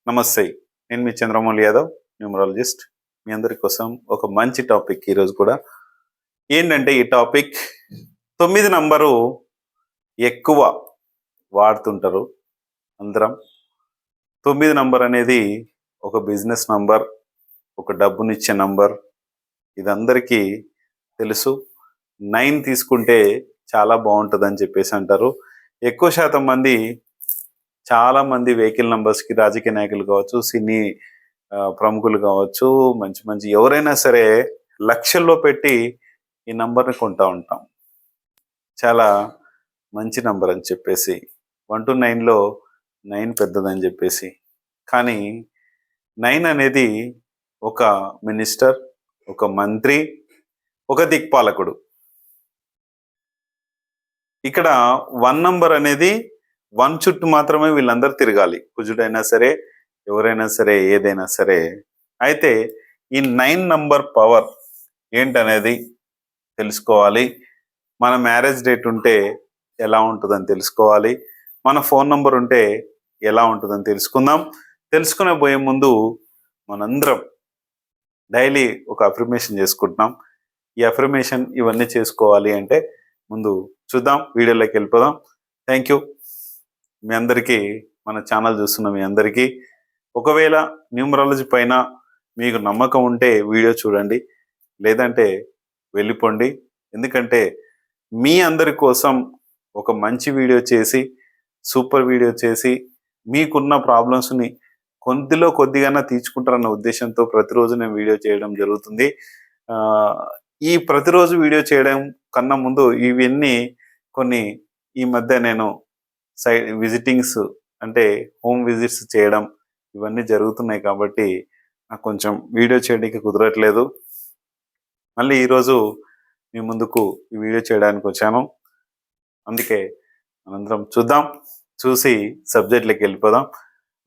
నమస్తే. నేను మీ చంద్రమౌళి యాదవ్, న్యూమరాలజిస్ట్. మీ అందరి కోసం ఒక మంచి టాపిక్ ఈరోజు కూడా. ఏంటంటే ఈ టాపిక్ 9 నంబరు ఎక్కువ వాడుతుంటారు అందరం. 9 నంబర్ అనేది ఒక బిజినెస్ నంబర్, ఒక డబ్బునిచ్చే నంబర్. ఇది అందరికీ తెలుసు. 9 తీసుకుంటే చాలా బాగుంటుందని చెప్పేసి అంటారు. ఎక్కువ శాతం మంది, చాలా మంది వెహికల్ నంబర్స్కి రాజకీయ నాయకులు కావచ్చు, సినీ ప్రముఖులు కావచ్చు, మంచి మంచి ఎవరైనా సరే లక్షల్లో పెట్టి ఈ నంబర్ని కొంటా ఉంటాం. చాలా మంచి నంబర్ అని చెప్పేసి, 1 to 9లో 9 పెద్దదని చెప్పేసి. కానీ 9 అనేది ఒక మినిస్టర్, ఒక మంత్రి, ఒక దిక్పాలకుడు. ఇక్కడ 1 నంబర్ అనేది 1 చుట్టూ మాత్రమే వీళ్ళందరూ తిరగాలి. కుజుడైనా సరే, ఎవరైనా సరే, ఏదైనా సరే. అయితే ఈ 9 నంబర్ పవర్ ఏంటనేది తెలుసుకోవాలి. మన మ్యారేజ్ డేట్ ఉంటే ఎలా ఉంటుందని తెలుసుకోవాలి. మన ఫోన్ నంబర్ ఉంటే ఎలా ఉంటుందని తెలుసుకుందాం. తెలుసుకునే పోయే ముందు మనందరం డైలీ ఒక అఫర్మేషన్ చేసుకుంటున్నాం. ఈ అఫర్మేషన్ ఇవన్నీ చేసుకోవాలి అంటే ముందు చూద్దాం, వీడియోలోకి వెళ్ళిపోదాం. థ్యాంక్ యూ మీ అందరికీ, మన ఛానల్ చూస్తున్న మీ అందరికీ. ఒకవేళ న్యూమరాలజీ పైన మీకు నమ్మకం ఉంటే వీడియో చూడండి, లేదంటే వెళ్ళిపోండి. ఎందుకంటే మీ అందరి కోసం ఒక మంచి వీడియో చేసి, సూపర్ వీడియో చేసి, మీకున్న ప్రాబ్లమ్స్ని కొద్దిగానే తీర్చుకుంటారన్న ఉద్దేశంతో ప్రతిరోజు నేను వీడియో చేయడం జరుగుతుంది. ఈ ప్రతిరోజు వీడియో చేయడం కన్నా ముందు ఇవన్నీ కొన్ని ఈ మధ్య నేను విజిటింగ్స్ అంటే హోమ్ విజిట్స్ చేయడం ఇవన్నీ జరుగుతున్నాయి కాబట్టి నాకు కొంచెం వీడియో చేయడానికి కుదరట్లేదు. మళ్ళీ ఈరోజు మీ ముందుకు ఈ వీడియో చేయడానికి వచ్చాను. అందుకే మనందరం చూద్దాం, చూసి సబ్జెక్ట్లోకి వెళ్ళిపోదాం.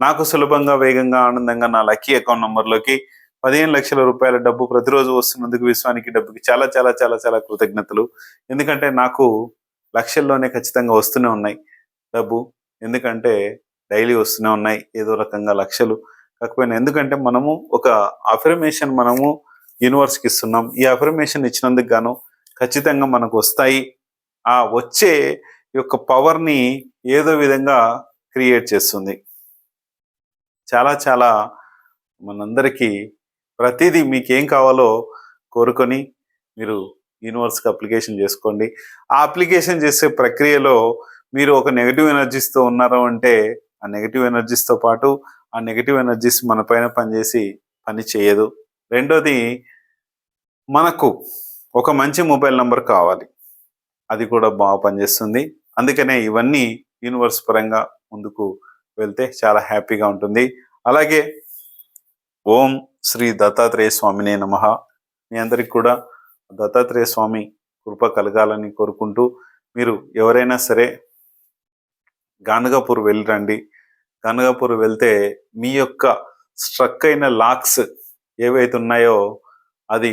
నాకు సులభంగా, వేగంగా, ఆనందంగా నా లక్కీ అకౌంట్ నంబర్లోకి 15 లక్షల రూపాయల డబ్బు ప్రతిరోజు వస్తున్నందుకు విశ్వానికి, డబ్బుకి చాలా చాలా చాలా చాలా కృతజ్ఞతలు. ఎందుకంటే నాకు లక్షల్లోనే ఖచ్చితంగా వస్తూనే ఉన్నాయి డబ్బు. ఎందుకంటే డైలీ వస్తూనే ఉన్నాయి ఏదో రకంగా లక్షలు. కాకపోయినా ఎందుకంటే మనము ఒక అఫర్మేషన్ మనము యూనివర్స్కి ఇస్తున్నాం. ఈ అఫర్మేషన్ ఇచ్చినందుకు గాను ఖచ్చితంగా మనకు వస్తాయి. ఆ వచ్చే యొక్క పవర్ని ఏదో విధంగా క్రియేట్ చేస్తుంది. చాలా చాలా మనందరికీ ప్రతిదీ మీకేం కావాలో కోరుకొని మీరు యూనివర్స్కి అప్లికేషన్ చేసుకోండి. ఆ అప్లికేషన్ చేసే ప్రక్రియలో మీరు ఒక నెగిటివ్ ఎనర్జీస్తో ఉన్నారు అంటే ఆ నెగిటివ్ ఎనర్జీస్తో పాటు ఆ నెగిటివ్ ఎనర్జీస్ మన పైన పనిచేసి పని చేయదు. రెండోది, మనకు ఒక మంచి మొబైల్ నంబర్ కావాలి, అది కూడా బాగా పనిచేస్తుంది. అందుకనే ఇవన్నీ యూనివర్స్ పరంగా ముందుకు వెళ్తే చాలా హ్యాపీగా ఉంటుంది. అలాగే ఓం శ్రీ దత్తాత్రేయ స్వామినే నమః. మీ అందరికి కూడా దత్తాత్రేయ స్వామి కృప కలగాలని కోరుకుంటూ, మీరు ఎవరైనా సరే గానగాపూర్ వెళ్ళిరండి. గానగాపూర్ వెళ్తే మీ యొక్క స్ట్రక్ అయిన లాక్స్ ఏవైతే ఉన్నాయో అది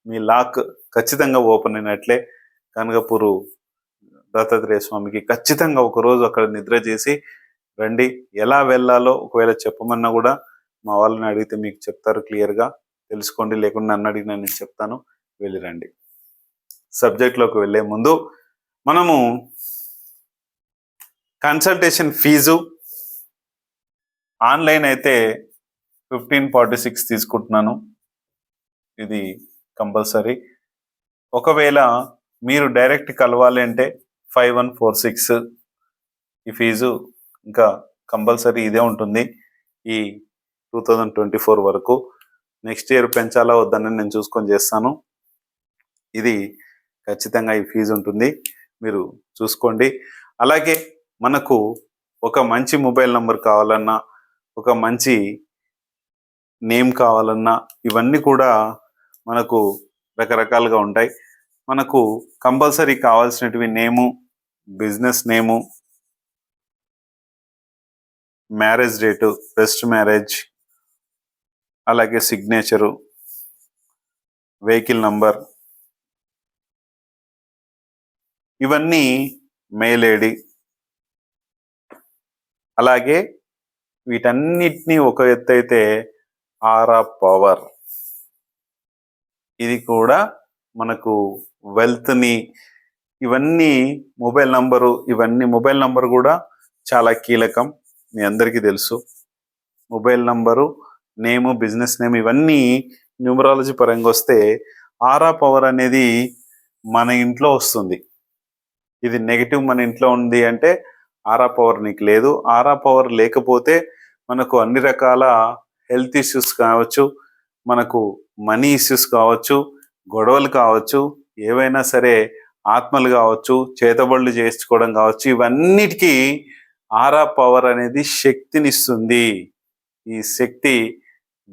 మీ లాక్ ఖచ్చితంగా ఓపెన్ అయినట్లే. గానగాపూరు దత్తాత్రేయ స్వామికి ఖచ్చితంగా ఒకరోజు అక్కడ నిద్ర చేసి రండి. ఎలా వెళ్ళాలో ఒకవేళ చెప్పమన్నా కూడా మా వాళ్ళని అడిగితే మీకు చెప్తారు, క్లియర్గా తెలుసుకోండి. లేకుండా నన్ను అడిగినా నేను చెప్తాను, వెళ్ళిరండి. సబ్జెక్ట్లోకి వెళ్ళే ముందు మనము కన్సల్టేషన్ ఫీజు ఆన్లైన్ అయితే 1546 తీసుకుంటున్నాను, ఇది కంపల్సరీ. ఒకవేళ మీరు డైరెక్ట్ కలవాలి అంటే 5146 ఈ ఫీజు ఇంకా కంపల్సరీ ఇదే ఉంటుంది ఈ 2024 వరకు. నెక్స్ట్ ఇయర్ పెంచాలా వద్దని నేను చూసుకొని చేస్తాను. ఇది ఖచ్చితంగా ఈ ఫీజు ఉంటుంది, మీరు చూసుకోండి. అలాగే మనకు ఒక మంచి మొబైల్ నంబర్ కావాలన్నా, ఒక మంచి నేమ్ కావాలన్నా ఇవన్నీ కూడా మనకు రకరకాలుగా ఉంటాయి. మనకు కంపల్సరీ కావాల్సినవి నేము, బిజినెస్ నేము, మ్యారేజ్ డేటు, బెస్ట్ మ్యారేజ్, అలాగే సిగ్నేచరు, వెహికల్ నంబర్, ఇవన్నీ మెయిల్ ఐడి, అలాగే వీటన్నిటినీ ఒక ఎత్తు అయితే ఆరా పవర్, ఇది కూడా మనకు వెల్త్ని, ఇవన్నీ మొబైల్ నంబరు కూడా చాలా కీలకం. మీ అందరికీ తెలుసు. మొబైల్ నంబరు, నేము, బిజినెస్ నేమ్, ఇవన్నీ న్యూమరాలజీ పరంగా వస్తే ఆరా పవర్ అనేది మన ఇంట్లో వస్తుంది. ఇది నెగిటివ్ మన ఇంట్లో ఉంది అంటే ఆరా పవర్ నీకు లేదు. ఆరా పవర్ లేకపోతే మనకు అన్ని రకాల హెల్త్ ఇష్యూస్ కావచ్చు, మనకు మనీ ఇష్యూస్ కావచ్చు, గొడవలు కావచ్చు, ఏవైనా సరే ఆత్మలు కావచ్చు, చేతబడులు చేసుకోవడం కావచ్చు, ఇవన్నిటికీ ఆరా పవర్ అనేది శక్తినిస్తుంది. ఈ శక్తి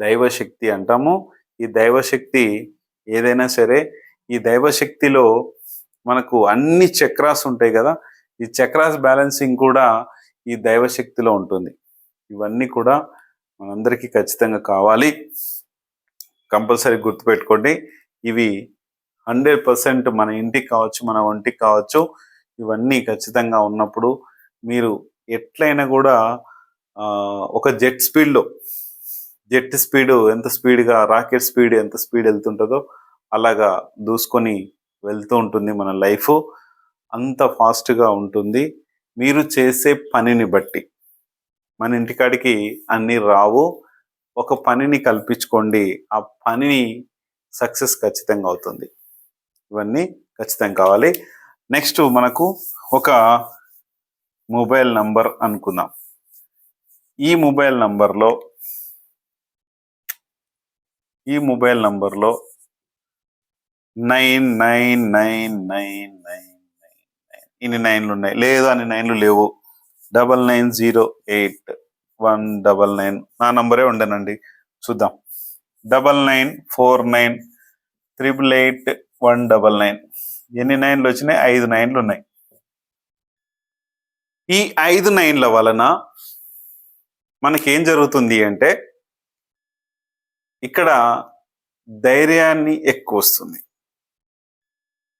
దైవశక్తి అంటాము. ఈ దైవశక్తి ఏదైనా సరే, ఈ దైవశక్తిలో మనకు అన్ని చక్రాస్ ఉంటాయి కదా, ఈ చక్రాస్ బ్యాలెన్సింగ్ కూడా ఈ దైవశక్తిలో ఉంటుంది. ఇవన్నీ కూడా మనందరికీ ఖచ్చితంగా కావాలి. కంపల్సరీ గుర్తుపెట్టుకోండి. ఇవి 100% మన ఇంటికి కావచ్చు, మన ఒంటికి కావచ్చు, ఇవన్నీ ఖచ్చితంగా ఉన్నప్పుడు మీరు ఎట్లయినా కూడా ఒక జెట్ స్పీడ్ ఎంత స్పీడ్గా, రాకెట్ స్పీడ్ ఎంత స్పీడ్ వెళ్తుంటుందో అలాగా దూసుకొని వెళ్తూ ఉంటుంది మన లైఫ్. అంత ఫాస్ట్గా ఉంటుంది. మీరు చేసే పనిని బట్టి. మన ఇంటికాడికి అన్నీ రావు. ఒక పనిని కల్పించుకోండి, ఆ పని సక్సెస్ ఖచ్చితంగా అవుతుంది. ఇవన్నీ ఖచ్చితంగా కావాలి. నెక్స్ట్ మనకు ఒక మొబైల్ నంబర్ అనుకుందాం. ఈ మొబైల్ నంబర్లో nine nine nine nine nine ఇన్ని 9లు ఉన్నాయి, లేదు అన్ని 9లు లేవు. 99081999 నా నంబరే ఉండనండి, చూద్దాం. 9949888199 ఎన్ని 9లు వచ్చినాయి? 5 9లు ఉన్నాయి. ఈ 5 9ల వలన మనకేం జరుగుతుంది అంటే ఇక్కడ ధైర్యాన్ని ఎక్కువ వస్తుంది.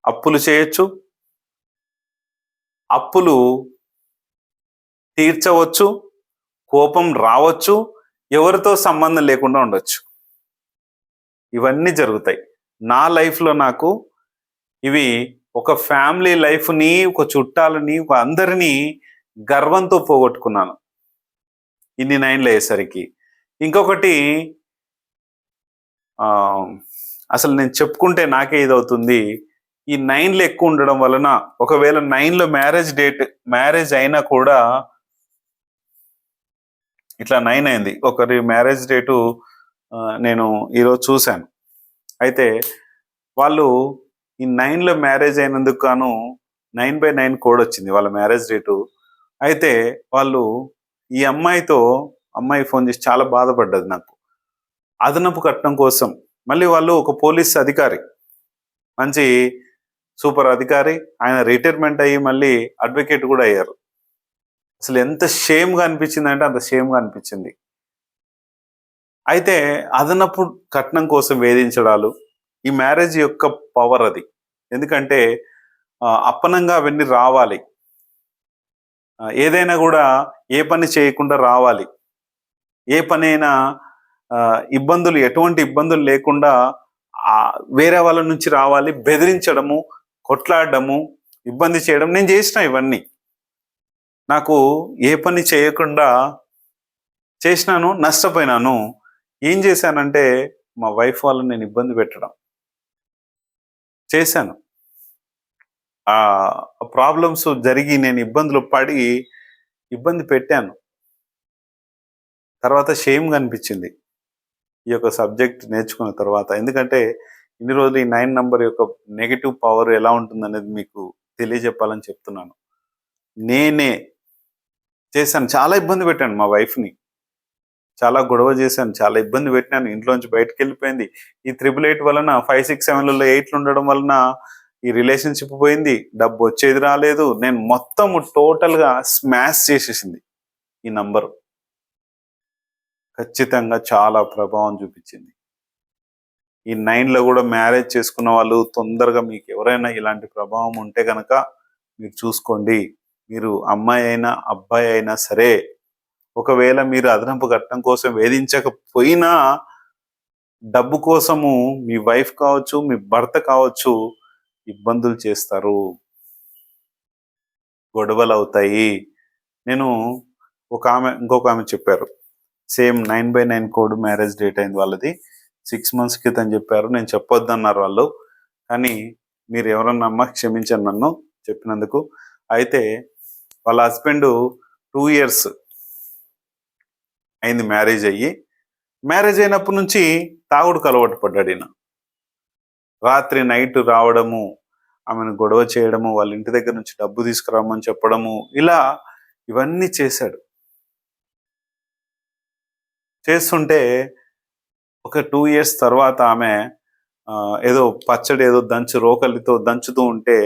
అప్పులు చేయొచ్చు, అప్పులు తీర్చవచ్చు, కోపం రావచ్చు, ఎవరితో సంబంధం లేకుండా ఉండొచ్చు. ఇవన్నీ జరుగుతాయి. నా లైఫ్లో నాకు ఇవి ఒక ఫ్యామిలీ లైఫ్ని, ఒక చుట్టాలని, ఒక అందరినీ గర్వంతో పోగొట్టుకున్నాను ఇన్ని 9లు అయ్యేసరికి. ఇంకొకటి అసలు నేను చెప్పుకుంటే నాకే ఇదవుతుంది. ఈ 9లు ఎక్కువ ఉండడం వలన, ఒకవేళ 9లో మ్యారేజ్ అయినా కూడా, ఇట్లా 9 అయింది, ఒకరి మ్యారేజ్ డేటు నేను ఈరోజు చూశాను. అయితే వాళ్ళు ఈ 9లో మ్యారేజ్ అయినందుకు గాను 9/9 కోడ్ వచ్చింది వాళ్ళ మ్యారేజ్ డేటు. అయితే వాళ్ళు ఈ అమ్మాయి ఫోన్ చేసి చాలా బాధపడ్డది నాకు. అదనపు కట్నం కోసం మళ్ళీ వాళ్ళు ఒక పోలీస్ అధికారి, మంచి సూపర్ అధికారి, ఆయన రిటైర్మెంట్ అయ్యి మళ్ళీ అడ్వకేట్ కూడా అయ్యారు. అసలు ఎంత షేమ్గా అనిపించింది అంటే అంత షేమ్గా అనిపించింది. అయితే అదనపు కట్నం కోసం వేధించడాలు, ఈ మ్యారేజ్ యొక్క పవర్ అది. ఎందుకంటే అప్పనంగా అవన్నీ రావాలి, ఏదైనా కూడా ఏ పని చేయకుండా రావాలి, ఏ పని అయినా ఎటువంటి ఇబ్బందులు లేకుండా వేరే వాళ్ళ నుంచి రావాలి. బెదిరించడము, కొట్లాడము, ఇబ్బంది చేయడం నేను చేసిన. ఇవన్నీ నాకు ఏ పని చేయకుండా చేసినాను, నష్టపోయినాను. ఏం చేశానంటే మా వైఫ్ వాళ్ళని నేను ఇబ్బంది పెట్టడం చేశాను. ఆ ప్రాబ్లమ్స్ జరిగి నేను ఇబ్బందులు పడి ఇబ్బంది పెట్టాను. తర్వాత షేమ్గా అనిపించింది ఈ యొక్క సబ్జెక్ట్ నేర్చుకున్న తర్వాత. ఎందుకంటే ఇన్ని రోజులు ఈ 9 నంబర్ యొక్క నెగిటివ్ పవర్ ఎలా ఉంటుందనేది మీకు తెలియజెప్పాలని చెప్తున్నాను. నేనే చేశాను, చాలా ఇబ్బంది పెట్టాను మా వైఫ్ని, చాలా గొడవ చేశాను, చాలా ఇబ్బంది పెట్టినాను. ఇంట్లోంచి బయటకు వెళ్ళిపోయింది. ఈ 888 వలన 5, 6, 7లలో 8లు ఉండడం వలన ఈ రిలేషన్షిప్ పోయింది, డబ్బు వచ్చేది రాలేదు. నేను మొత్తం టోటల్గా స్మాష్ చేసేసింది ఈ నంబరు. ఖచ్చితంగా చాలా ప్రభావం చూపించింది. ఈ 9లో కూడా మ్యారేజ్ చేసుకున్న వాళ్ళు తొందరగా, మీకు ఎవరైనా ఇలాంటి ప్రభావం ఉంటే కనుక మీరు చూసుకోండి. మీరు అమ్మాయి అయినా అబ్బాయి అయినా సరే ఒకవేళ మీరు అదనపు కట్నం కోసం వేధించకపోయినా డబ్బు కోసము మీ వైఫ్ కావచ్చు, మీ భర్త కావచ్చు ఇబ్బందులు చేస్తారు, గొడవలు అవుతాయి. నేను ఇంకొక ఆమె చెప్పారు, సేమ్ 9/9 కోడ్ మ్యారేజ్ డేట్ అయింది వాళ్ళది. 6 months క్రితం చెప్పారు. నేను చెప్పొద్దన్నారు వాళ్ళు. కానీ మీరు ఎవరన్నా అమ్మ క్షమించండి నన్ను చెప్పినందుకు. అయితే వాళ్ళ హస్బెండ్ 2 years అయింది మ్యారేజ్ అయ్యి. మ్యారేజ్ అయినప్పటి నుంచి తాగుడుకు అలవాటు పడ్డాడు ఈయన. రాత్రి నైట్ రావడము, ఆమెను గొడవ చేయడము, వాళ్ళ ఇంటి దగ్గర నుంచి డబ్బు తీసుకురామని చెప్పడము, ఇలా ఇవన్నీ చేశాడు. చేస్తుంటే ఒక 2 years తర్వాత ఆమె ఏదో పచ్చడి ఏదో రోకలితో దంచుతూ ఉంటే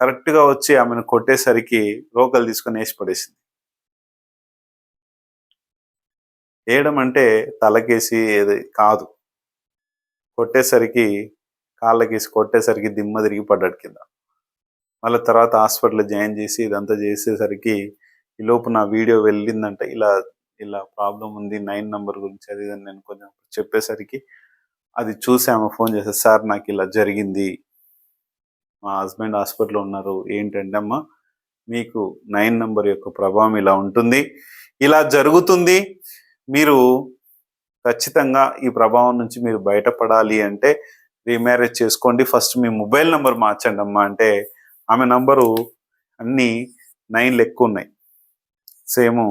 కరెక్ట్గా వచ్చి ఆమెను కొట్టేసరికి రోకలు తీసుకొని వేసి పడేసింది. వేయడం అంటే తలకేసి ఏది కాదు, కొట్టేసరికి కాళ్ళకేసి కొట్టేసరికి దిమ్మ తిరిగి పడ్డాడు కింద. మళ్ళీ తర్వాత హాస్పిటల్లో జాయిన్ చేసి ఇదంతా చేసేసరికి ఈ లోపు నా వీడియో వెళ్ళిందంటే ఇలా ఇలా ప్రాబ్లం ఉంది 9 నెంబర్ గురించి అది ఇది నేను కొంచెం చెప్పేసరికి అది చూసి ఆమె ఫోన్ చేసేది, సార్ నాకు ఇలా జరిగింది, మా హస్బెండ్ హాస్పిటల్లో ఉన్నారు, ఏంటంటే అమ్మా మీకు 9 నెంబర్ యొక్క ప్రభావం ఇలా ఉంటుంది, ఇలా జరుగుతుంది, మీరు ఖచ్చితంగా ఈ ప్రభావం నుంచి మీరు బయటపడాలి అంటే రీమ్యారేజ్ చేసుకోండి, ఫస్ట్ మీ మొబైల్ నెంబర్ మార్చండి అమ్మా అంటే ఆమె నంబరు అన్నీ 9 ఎక్కువ ఉన్నాయి, సేమ్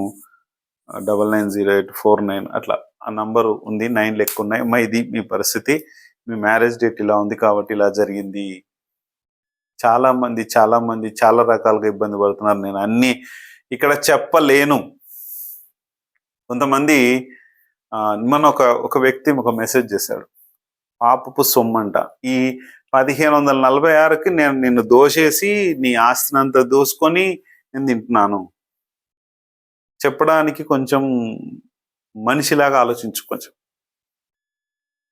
990849 అట్లా ఆ నంబరు ఉంది, 9 ఎక్కువ ఉన్నాయి. అమ్మా ఇది మీ పరిస్థితి, మీ మ్యారేజ్ డేట్ ఇలా ఉంది కాబట్టి ఇలా జరిగింది. చాలా మంది చాలా రకాలుగా ఇబ్బంది పడుతున్నారు, నేను అన్ని ఇక్కడ చెప్పలేను. కొంతమంది మన ఒక వ్యక్తి ఒక మెసేజ్ చేశాడు, పాపపు సొమ్మంట, ఈ 1546కి నేను నిన్ను దోచేసి నీ ఆస్తినంతా దోసుకొని నేను తింటున్నాను. చెప్పడానికి కొంచెం మనిషిలాగా ఆలోచించు. కొంచెం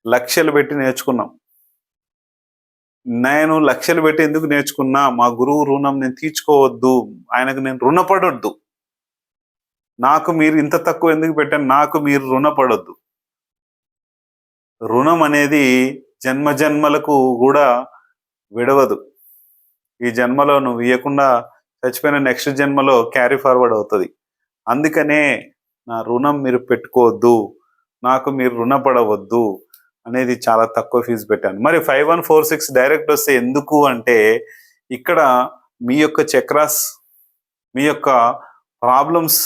లక్షలు పెట్టి నేర్చుకున్నాం. నేను లక్షలు పెట్టి ఎందుకు నేర్చుకున్నా, మా గురువు రుణం నేను తీర్చుకోవద్దు, ఆయనకు నేను రుణపడొద్దు, నాకు మీరు ఇంత తక్కువ ఎందుకు పెట్టాను, నాకు మీరు రుణపడొద్దు. రుణం అనేది జన్మ జన్మలకు కూడా విడవదు. ఈ జన్మలో నువ్వు ఇవ్వకుండా చచ్చిపోయిన నెక్స్ట్ జన్మలో క్యారీ ఫార్వర్డ్ అవుతుంది. అందుకనే నా రుణం మీరు పెట్టుకోవద్దు, నాకు మీరు రుణపడవద్దు అనేది చాలా తక్కువ ఫీజు పెట్టాను. మరి 5146 డైరెక్ట్ వస్తే ఎందుకు అంటే ఇక్కడ మీ యొక్క చక్రాస్, మీ యొక్క ప్రాబ్లమ్స్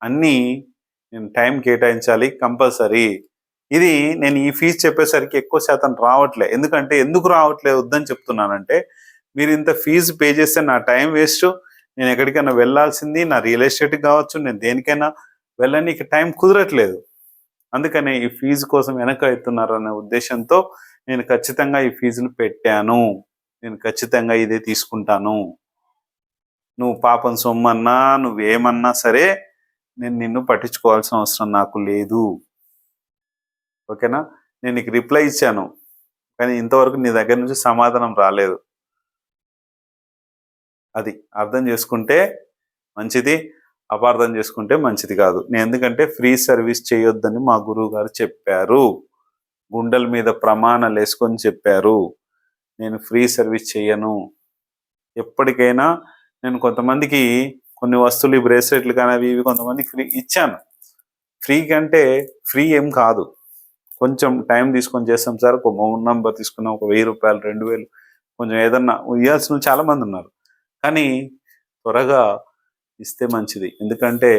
అన్నీ నేను టైం కేటాయించాలి కంపల్సరీ. ఇది నేను ఈ ఫీజు చెప్పేసరికి ఎక్కువ శాతం రావట్లే. ఎందుకు రావట్లే వద్దని చెప్తున్నానంటే, మీరు ఇంత ఫీజు పే చేస్తే నా టైం వేస్ట్, నేను ఎక్కడికైనా వెళ్ళాల్సింది, నా రియల్ ఎస్టేట్కి కావచ్చు, నేను దేనికైనా వెళ్ళనీకి టైం కుదరట్లేదు. అందుకనే ఈ ఫీజు కోసం వెనక ఎత్తున్నారనే ఉద్దేశంతో నేను ఖచ్చితంగా ఈ ఫీజులు పెట్టాను. నేను ఖచ్చితంగా ఇదే తీసుకుంటాను. నువ్వు పాపం సొమ్మన్నా నువ్వేమన్నా సరే నేను నిన్ను పట్టించుకోవాల్సిన అవసరం నాకు లేదు. ఓకేనా? నేను నీకు రిప్లై ఇచ్చాను, కానీ ఇంతవరకు నీ దగ్గర నుంచి సమాధానం రాలేదు. అది అర్థం చేసుకుంటే మంచిది, అపార్థం చేసుకుంటే మంచిది కాదు. నేను ఎందుకంటే ఫ్రీ సర్వీస్ చేయొద్దని మా గురువు గారు చెప్పారు, గుండెల మీద ప్రమాణాలు వేసుకొని చెప్పారు. నేను ఫ్రీ సర్వీస్ చేయను. ఎప్పటికైనా నేను కొంతమందికి కొన్ని వస్తువులు, బ్రేస్లెట్లు కానీ అవి ఇవి కొంతమందికి ఫ్రీ ఇచ్చాను. ఫ్రీ కంటే ఫ్రీ ఏం కాదు, కొంచెం టైం తీసుకొని చేస్తాం సార్. ఒక ఫోన్ నెంబర్ తీసుకున్నాం, ఒక 1000 రూపాయలు 2000 కొంచెం ఏదన్నా ఇవ్వాల్సిన చాలా మంది ఉన్నారు. కానీ త్వరగా ఇస్తే మంచిది. ఎందుకంటే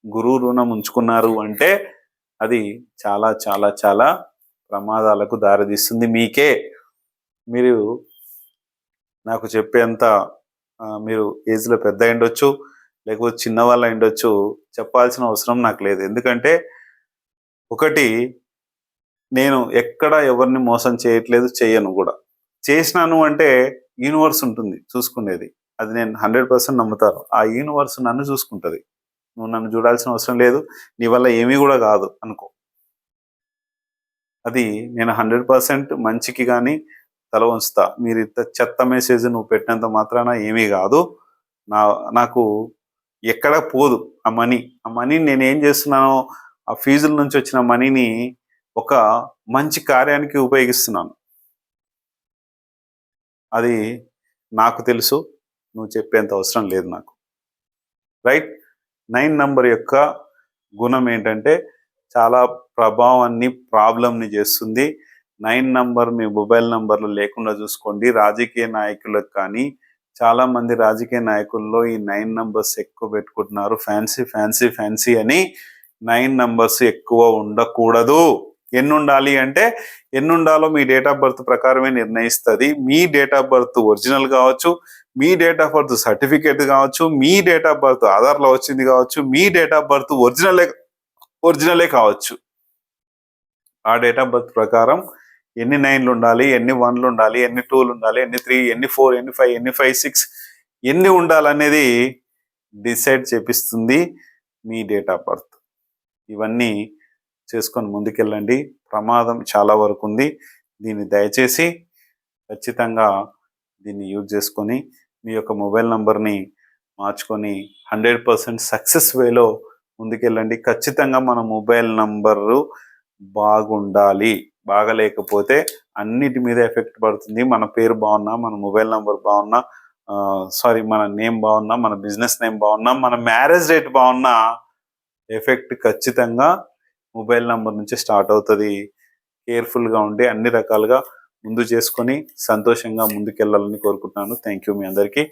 గురువు రుణం ఉంచుకున్నారు అంటే అది చాలా చాలా చాలా ప్రమాదాలకు దారితీస్తుంది. మీరు నాకు చెప్పేంత మీరు ఏజ్లో పెద్ద అయిండొచ్చు, లేకపోతే చిన్నవాళ్ళు అయిండొచ్చు, చెప్పాల్సిన అవసరం నాకు లేదు. ఎందుకంటే ఒకటి, నేను ఎక్కడ ఎవరిని మోసం చేయట్లేదు, చేయను కూడా. చేసినాను అంటే యూనివర్స్ ఉంటుంది చూసుకునేది, అది నేను 100% నమ్ముతాను. ఆ యూనివర్స్ నన్ను చూసుకుంటుంది. నువ్వు నన్ను చూడాల్సిన అవసరం లేదు, నీ వల్ల ఏమీ కూడా కాదు అనుకో. అది నేను 100% మంచికి కానీ తల ఉంచుతా. మీరు ఇంత చెత్త మెసేజ్ నువ్వు పెట్టినంత మాత్రాన ఏమీ కాదు. నాకు ఎక్కడ పోదు ఆ మనీ. ఆ మనీ నేనేం చేస్తున్నాను, ఆ ఫీజుల నుంచి వచ్చిన మనీని ఒక మంచి కార్యానికి ఉపయోగిస్తున్నాను. అది నాకు తెలుసు. నువ్వు చెప్పేంత అవసరం లేదు నాకు. రైట్? 9 నంబర్ యొక్క గుణం ఏంటంటే చాలా ప్రభావాన్ని, ప్రాబ్లమ్‌ని చేస్తుంది. 9 నంబర్ మీ మొబైల్ నంబర్‌లో లేకుండా చూసుకోండి. రాజకీయ నాయకులకు కానీ, చాలామంది రాజకీయ నాయకుల్లో ఈ 9 నంబర్స్ ఎక్కువ పెట్టుకుంటున్నారు. ఫ్యాన్సీ, ఫ్యాన్సీ, ఫ్యాన్సీ అని 9 నంబర్స్ ఎక్కువ ఉండకూడదు. ఎన్నుండాలి అంటే, ఎన్నుండాలో మీ డేట్ ఆఫ్ బర్త్ ప్రకారమే నిర్ణయిస్తది. మీ డేట్ ఆఫ్ బర్త్ ఒరిజినల్ కావచ్చు, మీ డేట్ ఆఫ్ బర్త్ సర్టిఫికేట్ కావచ్చు, మీ డేట్ ఆఫ్ బర్త్ ఆధార్‌లో వచ్చింది కావచ్చు, మీ డేట్ ఆఫ్ బర్త్ ఒరిజినలే కావచ్చు. ఆ డేట్ ఆఫ్ బర్త్ ప్రకారం ఎన్ని 9లు ఉండాలి, ఎన్ని 1లు ఉండాలి, ఎన్ని 2లు ఉండాలి, ఎన్ని 3, ఎన్ని 4, ఎన్ని 5, ఎన్ని 5, 6 ఎన్ని ఉండాలనేది డిసైడ్ చేపిస్తుంది మీ డేట్ ఆఫ్ బర్త్. ఇవన్నీ చేసుకొని ముందుకెళ్ళండి. ప్రమాదం చాలా వరకు ఉంది. దీన్ని దయచేసి ఖచ్చితంగా దీన్ని యూజ్ చేసుకొని మీ యొక్క మొబైల్ నంబర్ని మార్చుకొని 100% సక్సెస్ వేలో ముందుకెళ్ళండి. ఖచ్చితంగా మన మొబైల్ నంబరు బాగుండాలి. బాగలేకపోతే అన్నిటి మీద ఎఫెక్ట్ పడుతుంది. మన పేరు బాగున్నా, మన మొబైల్ నంబర్ బాగున్నా, మన నేమ్ బాగున్నా, మన బిజినెస్ నేమ్ బాగున్నా, మన మ్యారేజ్ డేట్ బాగున్నా ఎఫెక్ట్ ఖచ్చితంగా మొబైల్ నంబర్ నుంచి స్టార్ట్ అవుతుంది. కేర్ఫుల్గా ఉండి అన్ని రకాలుగా ముందు చేసుకొని సంతోషంగా ముందుకెళ్ళాలని కోరుకుంటున్నాను. థ్యాంక్ యూ మీ అందరికీ.